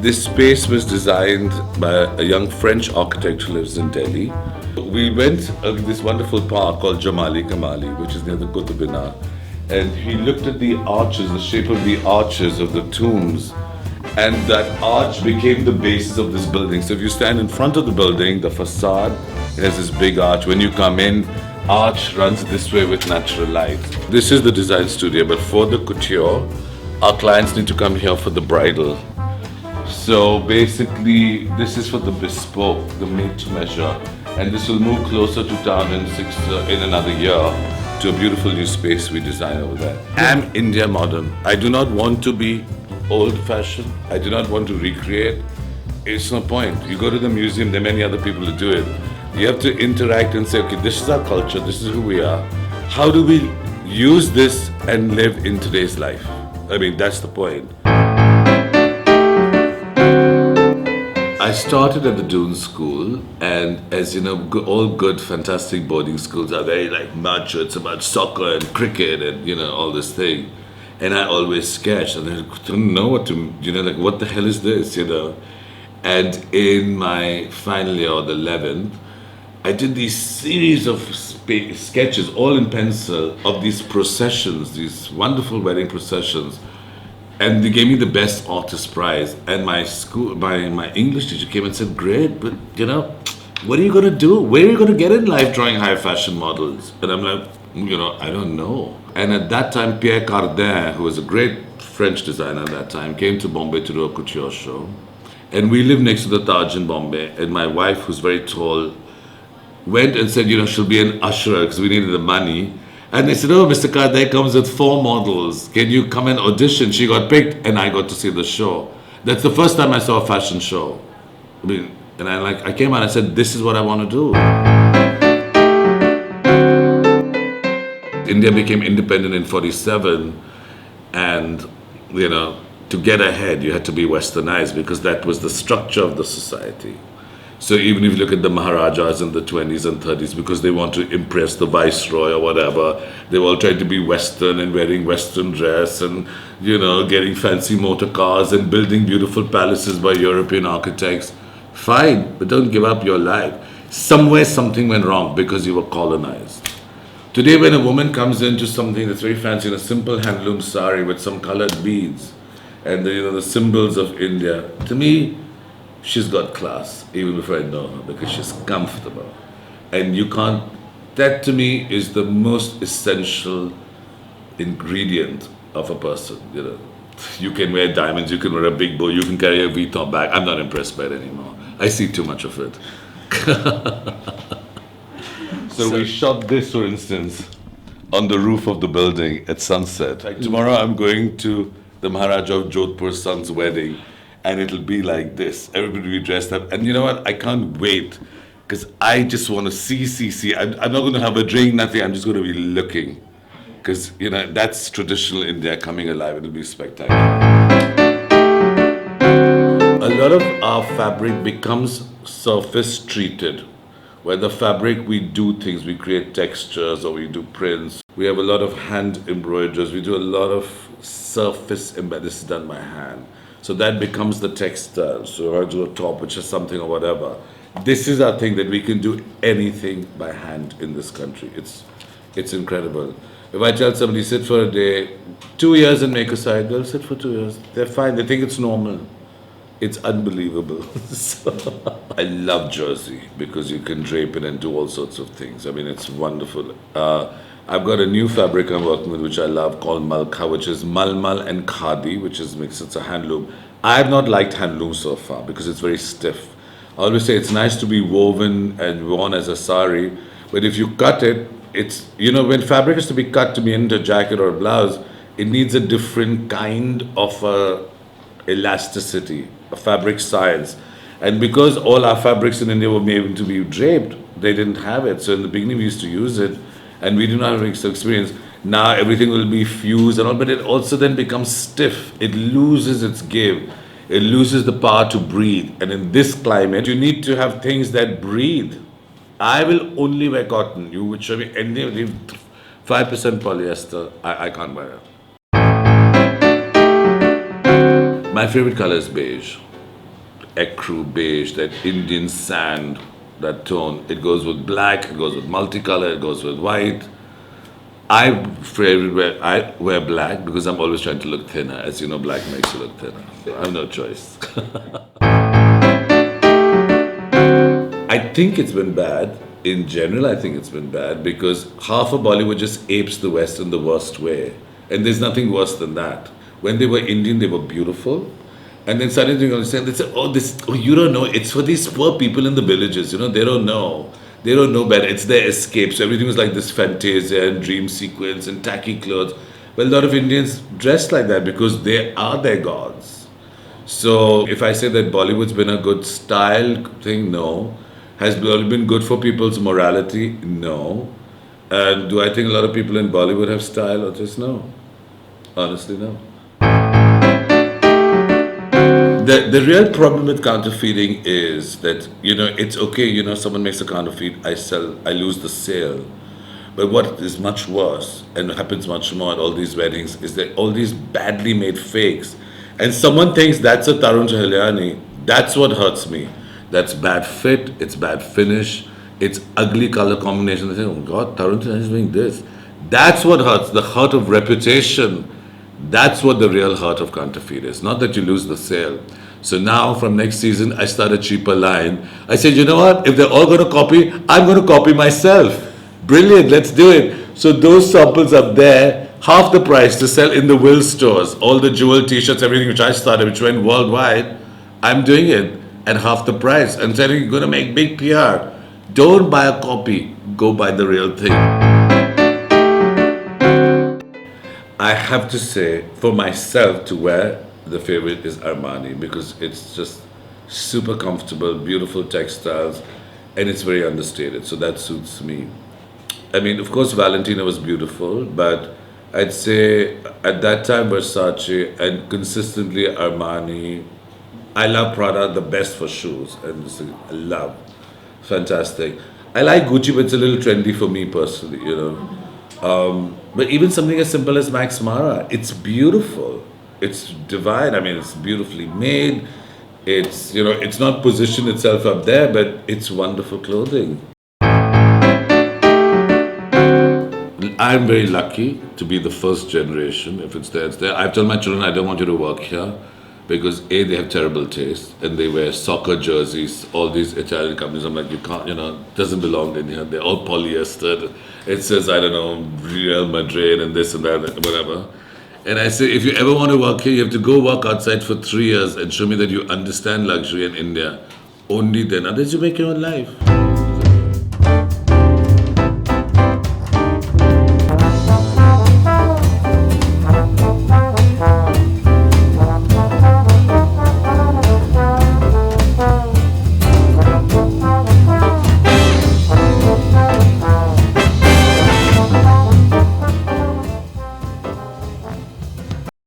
This space was designed by a young French architect who lives in Delhi. We went to this wonderful park called Jamali Kamali, which is near the Qutb Minar, and he looked at the arches, the shape of the arches of the tombs, and that arch became the basis of this building. So if you stand in front of the building, the facade, it has this big arch. When you come in, arch runs this way with natural light. This is the design studio, but for the couture, our clients need to come here for the bridal. So basically, this is for the bespoke, the made to measure, and this will move closer to town in another year to a beautiful new space we design over there. I'm India modern. I do not want to be old-fashioned. I do not want to recreate. It's no point. You go to the museum, there are many other people who do it. You have to interact and say, okay, this is our culture, this is who we are. How do we use this and live in today's life? I mean, that's the point. I started at the Doon School, and as you know, all good, fantastic boarding schools are very like macho. It's about soccer and cricket and all this thing. And I always sketched, and I didn't know what to, like what the hell is this, And in my final year, the 11th, I did these series of sketches, all in pencil, of these processions, these wonderful wedding processions. And they gave me the best artist prize. And my English teacher came and said, great, but what are you going to do? Where are you going to get in life drawing high fashion models? And I'm like, I don't know. And at that time, Pierre Cardin, who was a great French designer at that time, came to Bombay to do a couture show. And we lived next to the Taj in Bombay. And my wife, who's very tall, went and said, she'll be an usher because we needed the money. And they said, oh, Mr. Cardin comes with 4 models. Can you come and audition? She got picked and I got to see the show. That's the first time I saw a fashion show. And I came out and I said, this is what I want to do. India became independent in 47, and to get ahead you had to be westernized because that was the structure of the society. So even if you look at the Maharajas in the 20s and 30s, because they want to impress the viceroy or whatever, they were all trying to be Western and wearing Western dress and getting fancy motor cars and building beautiful palaces by European architects. Fine, but don't give up your life. Somewhere something went wrong because you were colonized. Today when a woman comes into something that's very fancy, in a simple handloom sari with some colored beads and the symbols of India, to me, she's got class, even before I know her, because she's comfortable. And that to me is the most essential ingredient of a person, You can wear diamonds, you can wear a big bow, you can carry a Vuitton bag. I'm not impressed by it anymore. I see too much of it. So we shot this, for instance, on the roof of the building at sunset. Like tomorrow I'm going to the Maharaja of Jodhpur's son's wedding, and it'll be like this. Everybody will be dressed up. And you know what? I can't wait, because I just want to see. I'm not going to have a drink, nothing. I'm just going to be looking. Because, that's traditional India coming alive. It'll be spectacular. A lot of our fabric becomes surface treated. Where the fabric, we do things, we create textures or we do prints. We have a lot of hand embroideries. We do a lot of surface this is done by hand. So that becomes the textile. So I do a top, which is something or whatever. This is our thing, that we can do anything by hand in this country. It's incredible. If I tell somebody, sit for a day, 2 years and make a side, they'll sit for 2 years. They're fine, they think it's normal. It's unbelievable. I love jersey because you can drape it and do all sorts of things. It's wonderful. I've got a new fabric I'm working with, which I love, called Malka, which is Malmal and Khadi, which is mixed. It's a handloom. I have not liked handloom so far because it's very stiff. I always say it's nice to be woven and worn as a sari, but if you cut it, it's, when fabric is to be cut to be into a jacket or a blouse, it needs a different kind of elasticity, a fabric science. And because all our fabrics in India were made to be draped, they didn't have it. So in the beginning we used to use it, and we did not have experience. Now everything will be fused and all, but it also then becomes stiff. It loses its give. It loses the power to breathe. And in this climate, you need to have things that breathe. I will only wear cotton. You would show me any 5% polyester. I can't wear it. My favorite color is beige. ecru beige, that Indian sand, that tone. It goes with black, it goes with multicolor, it goes with white. I wear black because I'm always trying to look thinner. As you know, black makes you look thinner. So I have no choice. I think it's been bad. In general, I think it's been bad because half of Bollywood just apes the West in the worst way. And there's nothing worse than that. When they were Indian, they were beautiful. And then suddenly they understand, they say, you don't know, it's for these poor people in the villages, they don't know. They don't know better. It's their escape. So everything was like this fantasia and dream sequence and tacky clothes. Well, a lot of Indians dress like that because they are their gods. So if I say that Bollywood's been a good style thing, no. Has Bollywood been good for people's morality? No. And do I think a lot of people in Bollywood have style or just no? Honestly, no. The real problem with counterfeiting is that, it's okay, someone makes a counterfeit, I lose the sale. But what is much worse and happens much more at all these weddings is that all these badly made fakes. And someone thinks that's a Tarun Tahiliani. That's what hurts me. That's bad fit, it's bad finish, it's ugly color combination. They say, oh God, Tarun Tahiliani is doing this. That's what hurts, the hurt of reputation. That's what the real hurt of counterfeit is, not that you lose the sale. So now from next season, I start a cheaper line. I said, you know what? If they're all going to copy, I'm going to copy myself. Brilliant, let's do it. So those samples up there, half the price to sell in the Will stores. All the jewel t-shirts, everything which I started, which went worldwide, I'm doing it at half the price. And saying you're going to make big PR. Don't buy a copy, go buy the real thing. I have to say, for myself to wear, the favorite is Armani because it's just super comfortable, beautiful textiles, and it's very understated. So that suits me. I mean, of course, Valentina was beautiful, but I'd say at that time Versace and consistently Armani. I love Prada, the best for shoes, and I love, fantastic. I like Gucci, but it's a little trendy for me personally, But even something as simple as Max Mara, it's beautiful. It's divine. I mean, it's beautifully made. It's, it's not positioned itself up there, but it's wonderful clothing. I'm very lucky to be the first generation. If it's there, it's there. I've told my children I don't want you to work here because A, they have terrible taste and they wear soccer jerseys, all these Italian companies. I'm like, you can't, doesn't belong in here. They're all polyester. It says, I don't know, Real Madrid and this and that, whatever. And I say, if you ever want to work here, you have to go work outside for 3 years and show me that you understand luxury in India. Only then, otherwise you make your own life.